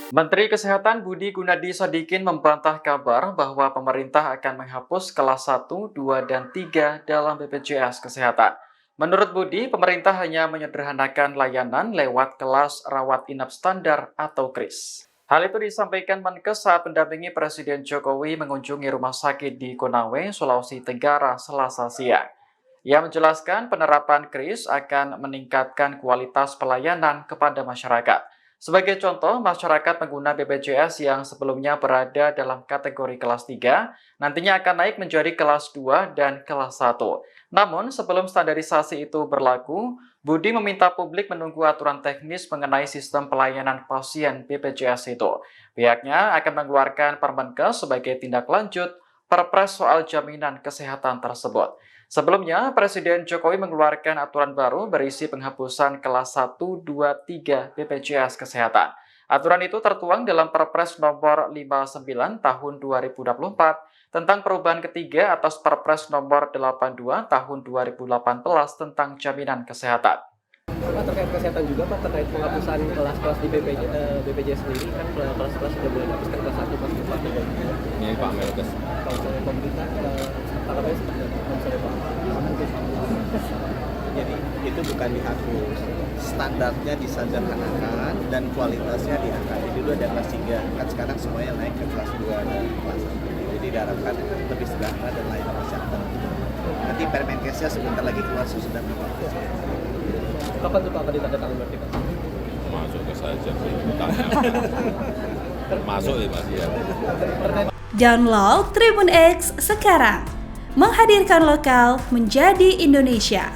Menteri Kesehatan Budi Gunadi Sadikin membantah kabar bahwa pemerintah akan menghapus kelas 1, 2, dan 3 dalam BPJS Kesehatan. Menurut Budi, pemerintah hanya menyederhanakan layanan lewat kelas rawat inap standar atau KRIS. Hal itu disampaikan Menkes saat mendampingi Presiden Jokowi mengunjungi rumah sakit di Konawe, Sulawesi Tenggara, Selasa siang. Ia menjelaskan penerapan KRIS akan meningkatkan kualitas pelayanan kepada masyarakat. Sebagai contoh, masyarakat pengguna BPJS yang sebelumnya berada dalam kategori kelas 3 nantinya akan naik menjadi kelas 2 dan kelas 1. Namun, sebelum standarisasi itu berlaku, Budi meminta publik menunggu aturan teknis mengenai sistem pelayanan pasien BPJS itu. Pihaknya akan mengeluarkan Permenkes sebagai tindak lanjut Perpres soal jaminan kesehatan tersebut. Sebelumnya, Presiden Jokowi mengeluarkan aturan baru berisi penghapusan kelas 1, 2, 3 BPJS Kesehatan. Aturan itu tertuang dalam Perpres nomor 59 tahun 2024 tentang perubahan ketiga atas Perpres nomor 82 tahun 2018 tentang jaminan kesehatan. Pak, terkait kesehatan juga Pak, terkait penghapusan kelas-kelas di BPJS sendiri kan kelas-kelas sudah mulai dihapuskan kelas 1, kelas 2, kelas 3. Ini Pak Melkes. Kalau misalnya pemerintah tanggapannya seperti apa? Misalnya Pak. Jadi itu bukan dihapus, standarnya disederhanakan dan kualitasnya diangkat. Jadi dulu ada kelas 3, kan sekarang semuanya naik ke kelas 2 dan kelas 1. Jadi diharapkan lebih sederhana dan layanan masyarakat. Nanti Permenkesnya sebentar lagi keluar sudah. Kapan tuh Pak akan ditandatangani berarti Pak? Masuk ke saja. Masuk ya Mas ya. Download Tribun X sekarang. Menghadirkan lokal menjadi Indonesia.